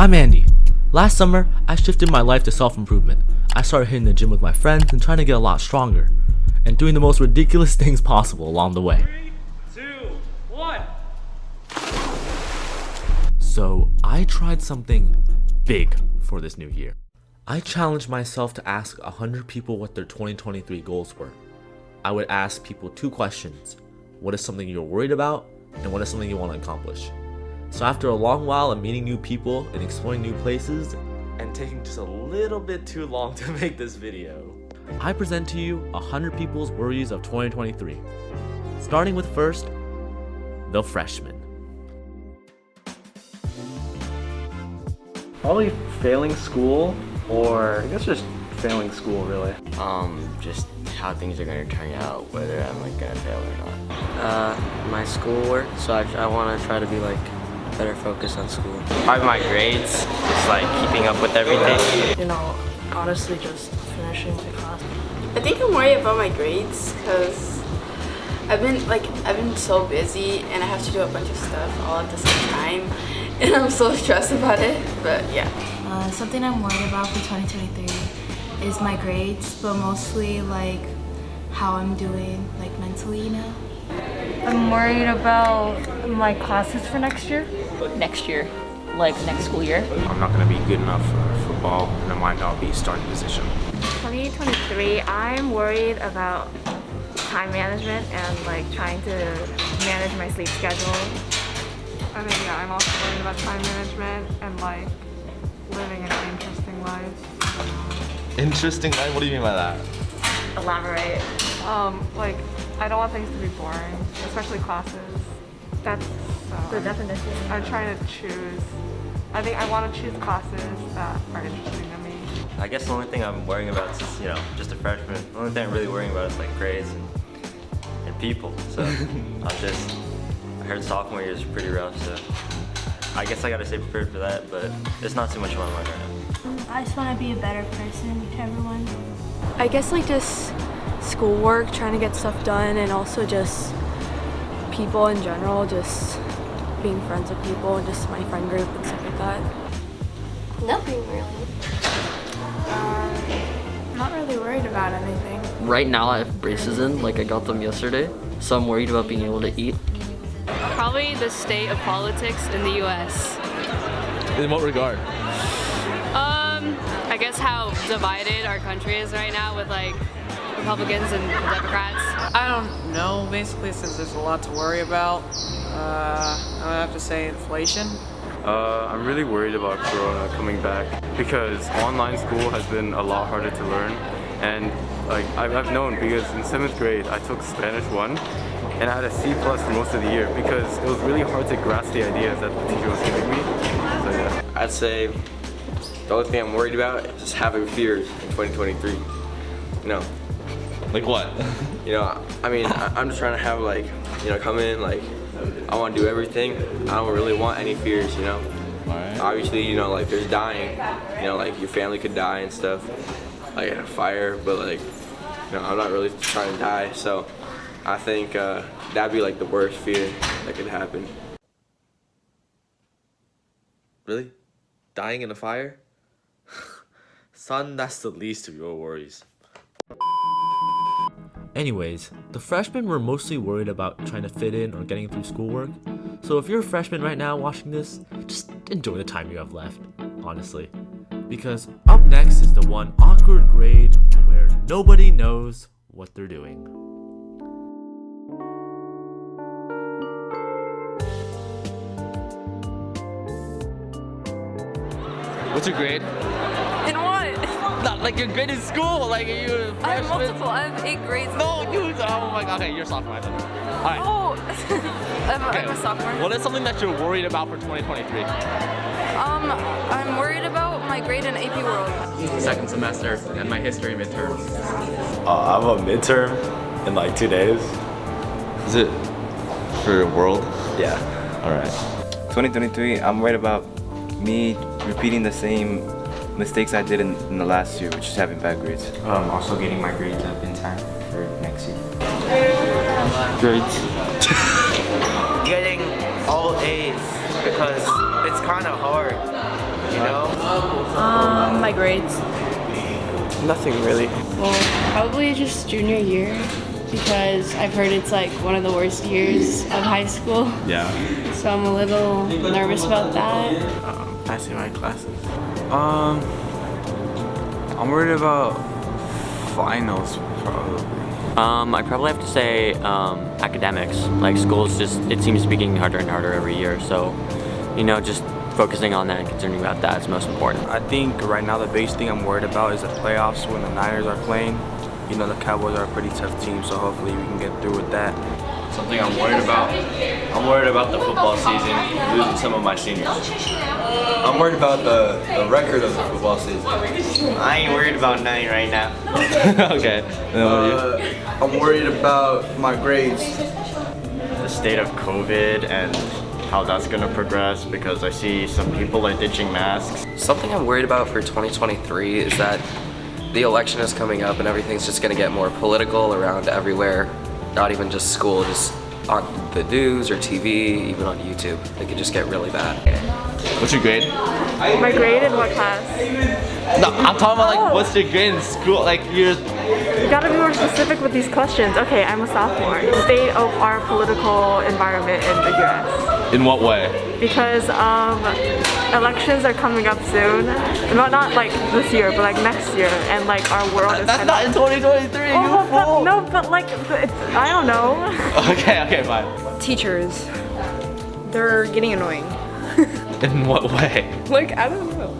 I'm Andy. Last summer, I shifted my life to self-improvement. I started hitting the gym with my friends and trying to get a lot stronger, and doing the most ridiculous things possible along the way. 3, 2, 1. So I tried something big for this new year. I challenged myself to ask 100 people what their 2023 goals were. I would ask people 2 questions. What is something you're worried about, and what is something you want to accomplish? So after a long while of meeting new people and exploring new places, and taking just a little bit too long to make this video, I present to you 100 people's worries of 2023. Starting with first, the freshmen. Probably failing school, or I guess just failing school really. Just how things are gonna turn out, whether I'm gonna fail or not. My schoolwork, so I want to try to be better focused on school. Probably my grades, just keeping up with everything. Honestly just finishing the class. I think I'm worried about my grades because I've been so busy and I have to do a bunch of stuff all at the same time and I'm so stressed about it, but yeah. Something I'm worried about for 2023 is my grades, but mostly how I'm doing mentally now. I'm worried about my classes for next year. Next school year. I'm not going to be good enough for football, and I might not be starting position. 2023, I'm worried about time management and trying to manage my sleep schedule. I think I'm also worried about time management and living an interesting life. Interesting life? What do you mean by that? Elaborate. I don't want things to be boring, especially classes. That's the definition. I'm trying to choose. I think I want to choose classes that are interesting to me. I guess the only thing I'm worrying about is just a freshman. The only thing I'm really worrying about is grades and people. So I heard sophomore year is pretty rough, so I guess I gotta stay prepared for that, but it's not too much fun right now. I just want to be a better person to everyone. I guess just schoolwork, trying to get stuff done, and also just people in general, just being friends with people and just my friend group and stuff like that. Nothing really. Not really worried about anything. Right now I have braces in, I got them yesterday, so I'm worried about being able to eat. Probably the state of politics in the US. In what regard? I guess how divided our country is right now with Republicans and Democrats. I don't know, basically, since there's a lot to worry about. I would have to say inflation. I'm really worried about Corona coming back because online school has been a lot harder to learn, and I've known because in 7th grade I took Spanish 1 and I had a C+ for most of the year because it was really hard to grasp the ideas that the teacher was giving me. So yeah. I'd say the only thing I'm worried about is just having fears in 2023. Like what? I'm just trying to have come in, I want to do everything. I don't really want any fears, Alright. Obviously, there's dying, your family could die and stuff, a fire, but I'm not really trying to die, so I think that'd be the worst fear that could happen. Really? Dying in a fire? Son, that's the least of your worries. Anyways, the freshmen were mostly worried about trying to fit in or getting through schoolwork. So if you're a freshman right now watching this, just enjoy the time you have left, honestly. Because up next is the one awkward grade where nobody knows what they're doing. What's your grade? In what? Not your grade in school, are you a freshman? I have multiple, I have 8 grades. No, oh my god, okay, you're a sophomore. Alright. Oh, I'm a sophomore. What is something that you're worried about for 2023? I'm worried about my grade in AP World. Second semester and my history midterm. I have a midterm in 2 days. Is it for world? Yeah. Alright. 2023, I'm worried about me repeating the same mistakes I did in the last year, which is having bad grades. Also getting my grades up in time for next year. Grades. Getting all A's because it's kind of hard You know? My grades. Nothing really. Well, probably just junior year because I've heard it's like one of the worst years of high school. Yeah. So I'm a little nervous about that. Passing my classes. I'm worried about finals probably. I probably have to say academics. Like school's just, it seems to be getting harder and harder every year. So, you know, just focusing on that and concerning about that is most important. I think right now the biggest thing I'm worried about is the playoffs when the Niners are playing. You know, the Cowboys are a pretty tough team, so hopefully we can get through with that. Something I'm worried about. I'm worried about the football season, losing some of my seniors. I'm worried about the record of the football season. I ain't worried about nothing right now. Okay. And then what are you? I'm worried about my grades. The state of COVID and how that's gonna progress because I see some people are ditching masks. Something I'm worried about for 2023 is that the election is coming up and everything's just gonna get more political around everywhere. Not even just school, just on the news or TV, even on YouTube. It could just get really bad. What's your grade? My grade in what class? No, I'm talking about like what's your grade in school? Like you're. You gotta be more specific with these questions. Okay, I'm a sophomore. State of our political environment in the US. In what way? Because elections are coming up soon. Not like this year, but like next year, and like our world is. That's not in 2023. Oh, but, no, but like I don't know. Okay, fine. Teachers, they're getting annoying. In what way? Like, I don't know.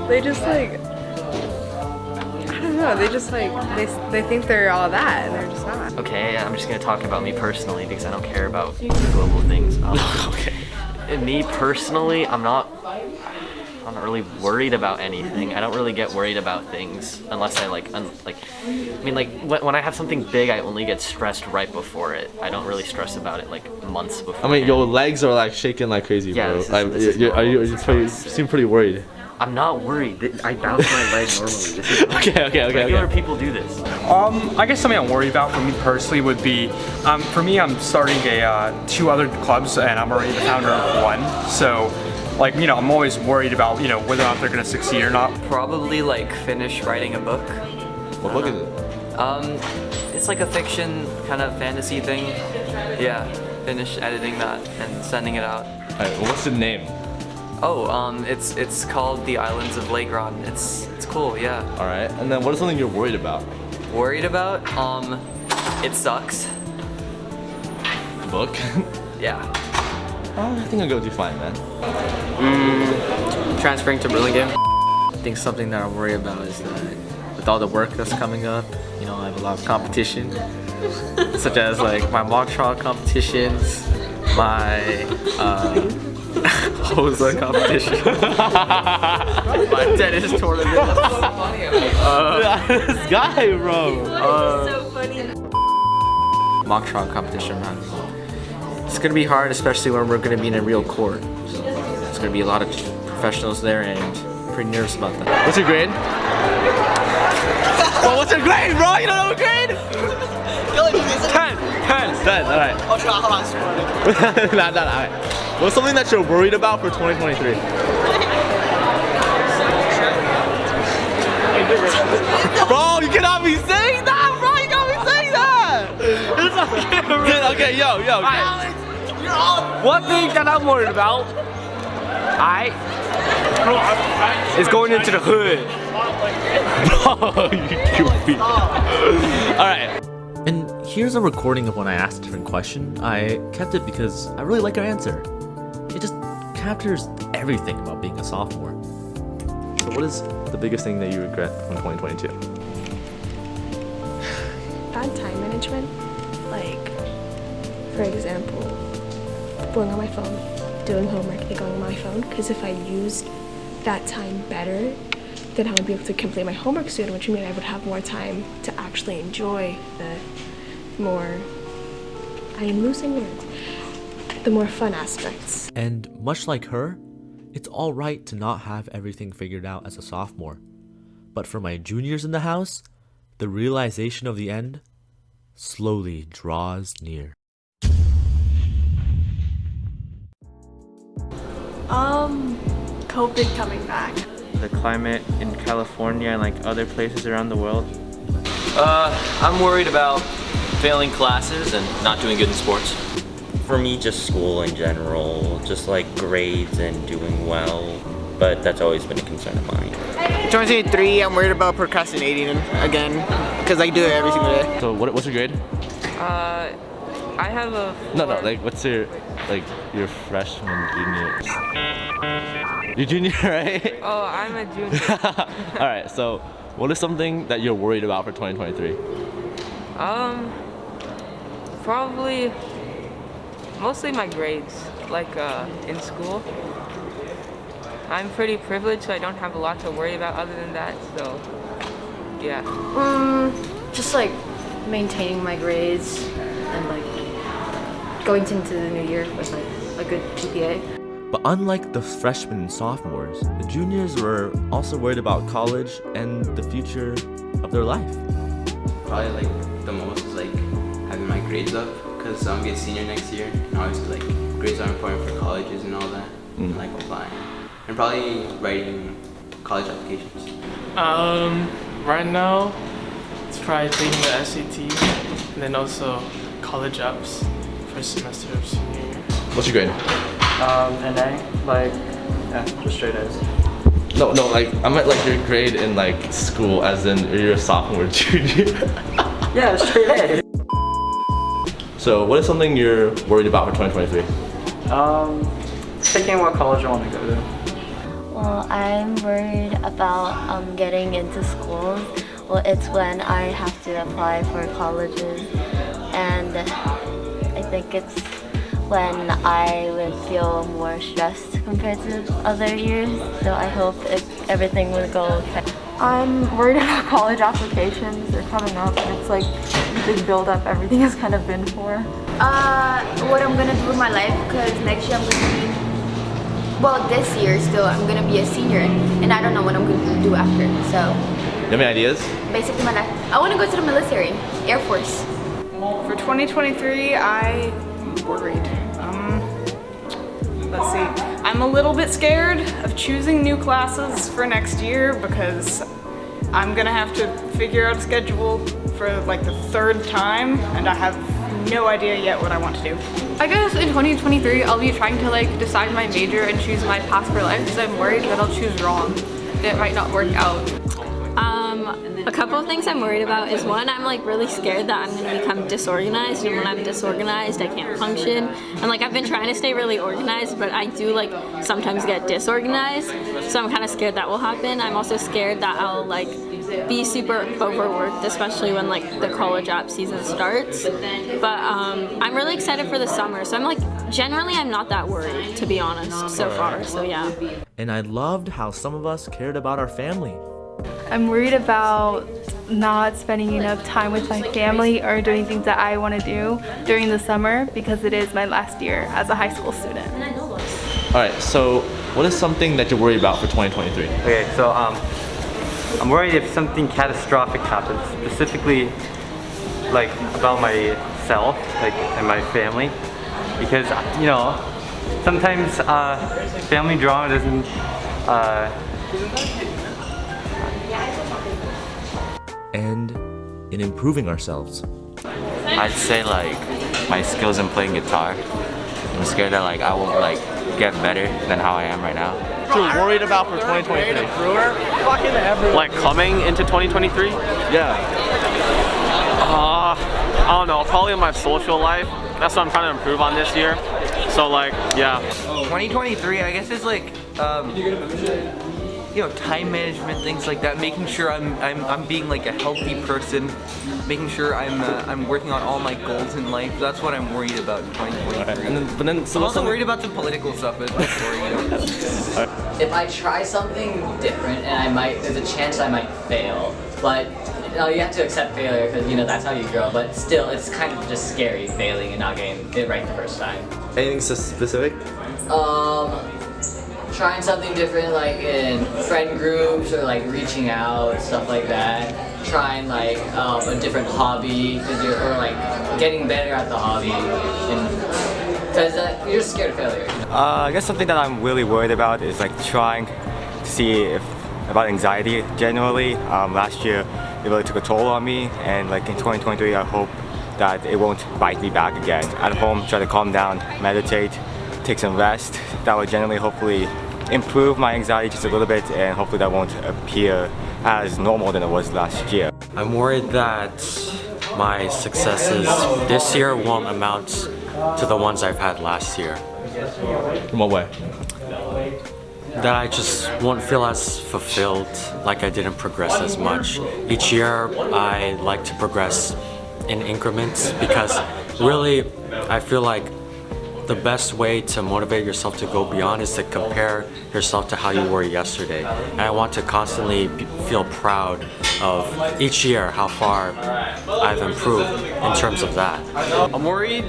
They just like, I don't know, they just like, they think they're all that and they're just not. Okay, I'm just gonna talk about me personally because I don't care about global things. Okay. Me personally, I'm not really worried about anything. I don't really get worried about things unless I when I have something big, I only get stressed right before it. I don't really stress about it like months before. I mean, your legs are like shaking like crazy, Yeah, bro. this is You seem pretty worried. I'm not worried. I bounce my leg normally. This is Okay. Regular people do this. I guess something I'm worried about for me personally would be, for me, I'm starting two other clubs and I'm already the founder of one. So, like, you know, I'm always worried about, you know, whether or not they're gonna succeed or not. Probably like finish writing a book. What book is it? It's like a fiction kind of fantasy thing. Yeah, finish editing that and sending it out. Alright, what's the name? Oh, it's called The Islands of LAKEY. It's cool, yeah. Alright, and then what is something you're worried about? Worried about? It sucks. The book? Yeah. I think I'll go do fine, man. Transferring to Burlingame. I think something that I'm worried about is that with all the work that's coming up, you know, I have a lot of competition, such as like my mock trial competitions, my Hosa competition, my tennis tournament. This guy, bro. So funny. Mock trial competition, man. It's gonna be hard, especially when we're gonna be in a real court. So there's gonna be a lot of professionals there, and I'm pretty nervous about that. What's your grade? Well, what's your grade, bro? You don't know what grade? 10, alright. Alright. What's something that you're worried about for 2023? Bro, you cannot be saying that, bro! You cannot be saying that! It's okay, yo. One thing that I'm worried about, is going into the hood. Bro, you goofy. Alright. And here's a recording of when I asked a different question. I kept it because I really like her answer. It just captures everything about being a sophomore. So what is the biggest thing that you regret from 2022? Bad time management. Like, for example, going on my phone, doing homework, and going on my phone. Because if I used that time better, then I would be able to complete my homework sooner, which would mean I would have more time to actually enjoy the more, I am losing words, the more fun aspects. And much like her, it's alright to not have everything figured out as a sophomore. But for my juniors in the house, the realization of the end slowly draws near. COVID coming back. The climate in California and like other places around the world. I'm worried about failing classes and not doing good in sports. For me, just school in general, just like grades and doing well, but that's always been a concern of mine. 2023, I'm worried about procrastinating again, because I do it every single day. So what's your grade? I have a... No, like what's your freshman, junior? You're junior, right? Oh, I'm a junior. Alright, so what is something that you're worried about for 2023? Probably mostly my grades, like in school. I'm pretty privileged, so I don't have a lot to worry about other than that, so yeah. Just like maintaining my grades and like going into the new year with like a good GPA. But unlike the freshmen and sophomores, the juniors were also worried about college and the future of their life. Probably like the most is like having my grades up, because I'm gonna be a senior next year, and obviously like grades are important for colleges and all that, and like applying, and probably writing college applications. Right now, it's probably taking the SAT, and then also college apps first semester of senior year. What's your grade? NA, like, yeah, just straight A's. No, like I meant like your grade in like school, as in you're a sophomore, junior. Yeah, straight A's. So what is something you're worried about for 2023? Picking what college I want to go to. Well, I'm worried about getting into schools. Well, it's when I have to apply for colleges, and I think it's when I would feel more stressed compared to other years. So I hope everything will go okay. I'm worried about college applications. They're coming up, and it's like a big build-up everything has kind of been for. What I'm gonna do with my life, because next year I'm gonna be, well, this year still, I'm gonna be a senior, and I don't know what I'm gonna do after. So, You have any ideas? basically my life. I wanna go to the military, Air Force. For 2023, I'm worried. Let's see. I'm a little bit scared of choosing new classes for next year because I'm gonna have to figure out a schedule for like the third time, and I have no idea yet what I want to do. I guess in 2023, I'll be trying to like decide my major and choose my path for life because I'm worried that I'll choose wrong. It might not work out. A couple of things I'm worried about is one, I'm like really scared that I'm gonna become disorganized, and when I'm disorganized I can't function. And like I've been trying to stay really organized, but I do like sometimes get disorganized, so I'm kind of scared that will happen. I'm also scared that I'll like be super overworked, especially when like the college app season starts. But I'm really excited for the summer, so I'm like generally I'm not that worried, to be honest, so far, so yeah. And I loved how some of us cared about our family. I'm worried about not spending enough time with my family or doing things that I want to do during the summer because it is my last year as a high school student. Alright, so what is something that you're worried about for 2023? Okay, so I'm worried if something catastrophic happens, specifically like about myself, like and my family, because you know sometimes family drama doesn't. And in improving ourselves. I'd say like my skills in playing guitar. I'm scared that like I won't like get better than how I am right now. What you're worried about for 2023? Like coming into 2023? Yeah. I don't know, probably in my social life. That's what I'm trying to improve on this year. So like, yeah. 2023, I guess, is like, you know, time management, things like that. Making sure I'm being like a healthy person. Making sure I'm working on all my goals in life. That's what I'm worried about in 2023. I'm also worried about some political stuff. If I try something different, and there's a chance I might fail, but you have to accept failure because you know that's how you grow. But still, it's kind of just scary failing and not getting it right the first time. Anything specific? Trying something different, like in friend groups or like reaching out, stuff like that. Trying like a different hobby, or like getting better at the hobby. And Because you're just scared of failure. I guess something that I'm really worried about is like trying to see if about anxiety generally. Last year it really took a toll on me, and like in 2023 I hope that it won't bite me back again. At home, try to calm down, meditate, take some rest. That will generally hopefully improve my anxiety just a little bit, and hopefully that won't appear as normal than it was last year. I'm worried that my successes this year won't amount to the ones I've had last year. In what way? That I just won't feel as fulfilled, like I didn't progress as much. Each year I like to progress in increments because really I feel like the best way to motivate yourself to go beyond is to compare yourself to how you were yesterday. And I want to constantly feel proud of each year how far I've improved in terms of that. I'm worried.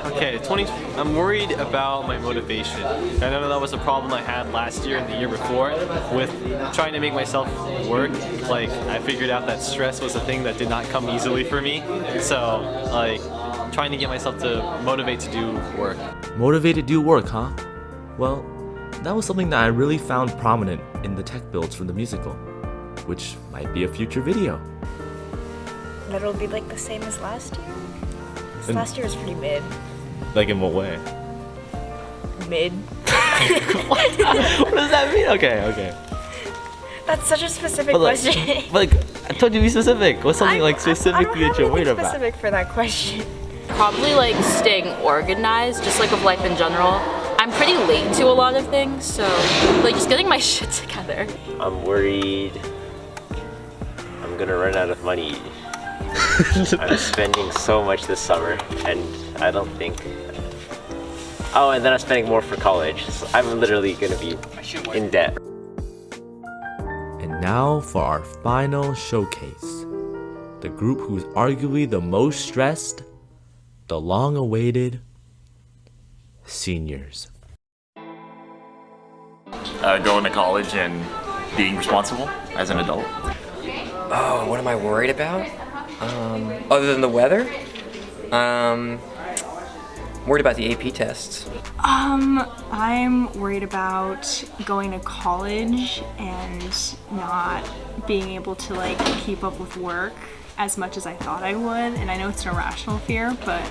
I'm worried about my motivation. I know that was a problem I had last year and the year before with trying to make myself work. Like, I figured out that stress was a thing that did not come easily for me. So, like, trying to get myself to motivate to do work. Motivate to do work, huh? Well, that was something that I really found prominent in the tech builds from the musical, which might be a future video. That it'll be like the same as last year? 'Cause last year was pretty mid. Like in what way? Mid. What does that mean? Okay. That's such a specific But question. like, I told you to be specific. What's something like specifically that you're worried about? Specific for that question. Probably like staying organized, just like with life in general. I'm pretty late to a lot of things, so like just getting my shit together. I'm worried I'm gonna run out of money. I'm spending so much this summer, and I don't think... Oh, and then I'm spending more for college, so I'm literally gonna be in debt. And now for our final showcase. The group who's arguably the most stressed, the long-awaited seniors. Going to college and being responsible as an adult. Oh, what am I worried about? Other than the weather? Worried about the AP tests. I'm worried about going to college and not being able to like keep up with work as much as I thought I would. And I know it's an irrational fear, but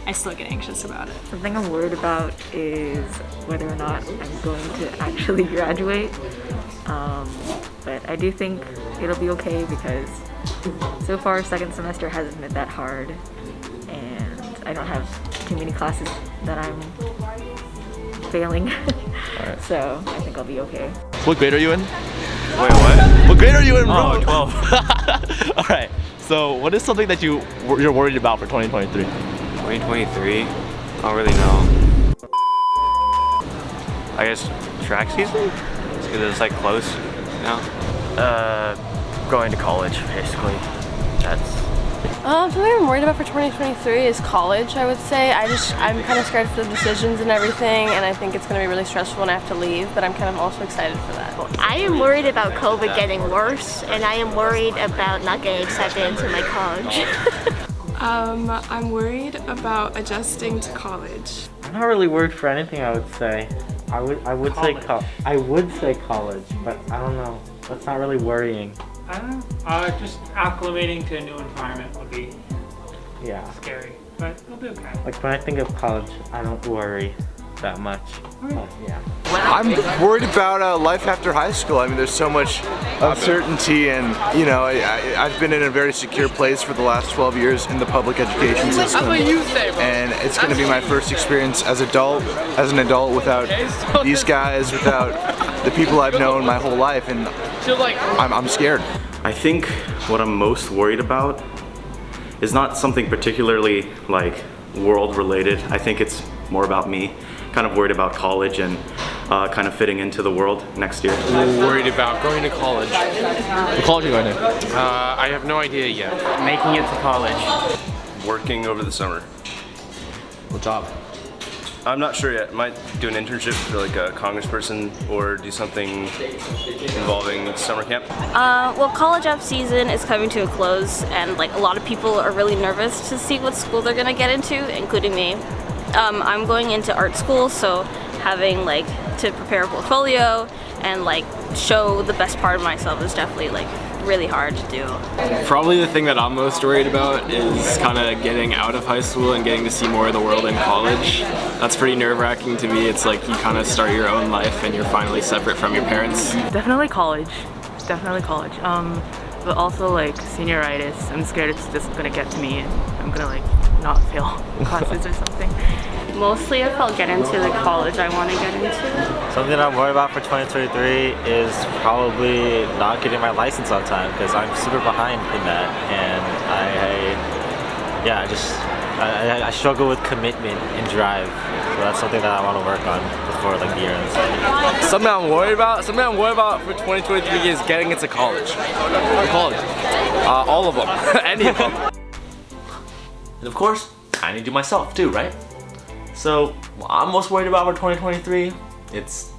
I still get anxious about it. Something I'm worried about is whether or not I'm going to actually graduate. But I do think it'll be okay because so far second semester hasn't been that hard, and I don't have too many classes that I'm failing. Alright. So I think I'll be okay. What grade are you in? Wait, what? What grade are you in, bro? Oh, 12. Alright, so what is something that you're worried about for 2023? 2023? I don't really know. I guess track season? Just because it's like close, you know? Going to college, basically. That's... Something I'm worried about for 2023 is college, I would say. I'm kind of scared for the decisions and everything, and I think it's going to be really stressful when I have to leave, but I'm kind of also excited for that. I am worried about COVID getting worse, and I am worried about not getting accepted into my college. I'm worried about adjusting to college. I'm not really worried for anything, I would say. I would say college, but I don't know. That's not really worrying. I don't know. Just acclimating to a new environment would be scary, but it'll be okay. Like when I think of college, I don't worry that much. But, yeah. I'm worried about life after high school. I mean, there's so much uncertainty, and you know, I've been in a very secure place for the last 12 years in the public education system, and it's going to be my first experience as an adult without these guys, without the people I've known my whole life, and I'm scared. I think what I'm most worried about is not something particularly like world related. I think it's more about me. Kind of worried about college and kind of fitting into the world next year. Worried about going to college. What college are you going to? I have no idea yet. Making it to college. Working over the summer. What job? I'm not sure yet. Might do an internship for like a congressperson or do something involving summer camp. Well, college up season is coming to a close, and like a lot of people are really nervous to see what school they're gonna get into, including me. I'm going into art school, so having like to prepare a portfolio and like show the best part of myself is definitely like really hard to do. Probably the thing that I'm most worried about is kind of getting out of high school and getting to see more of the world in college. That's pretty nerve-wracking to me. It's like you kind of start your own life and you're finally separate from your parents. Definitely college. Definitely college. But also like senioritis. I'm scared it's just gonna get to me and I'm gonna like not fail classes or something. Mostly if I'll get into the college I want to get into. Something I'm worried about for 2023 is probably not getting my license on time because I'm super behind in that, and I struggle with commitment and drive. So that's something that I want to work on before like the year ends. Something I'm worried about for 2023 is getting into college. All of them, any of them. And of course, I need to do myself too, right? So, what I'm most worried about for 2023, it's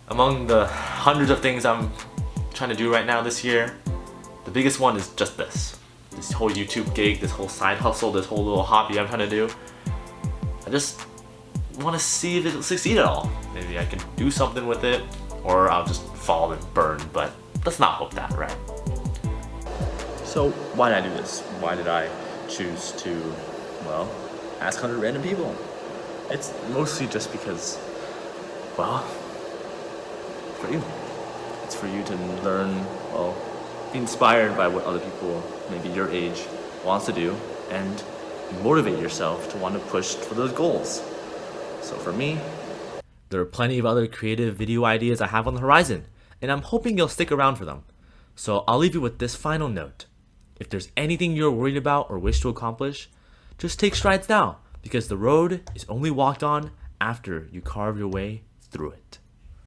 among the hundreds of things I'm trying to do right now this year, the biggest one is just this whole YouTube gig, this whole side hustle, this whole little hobby I'm trying to do. I just want to see if it'll succeed at all. Maybe I can do something with it, or I'll just fall and burn, but let's not hope that, right? So why did I do this? Why did I choose to, well, ask 100 random people? It's mostly just because, well, for you. It's for you to learn, well, be inspired by what other people, maybe your age, wants to do, and motivate yourself to want to push for those goals. So for me, there are plenty of other creative video ideas I have on the horizon, and I'm hoping you'll stick around for them. So I'll leave you with this final note. If there's anything you're worried about or wish to accomplish, just take strides now, because the road is only walked on after you carve your way through it.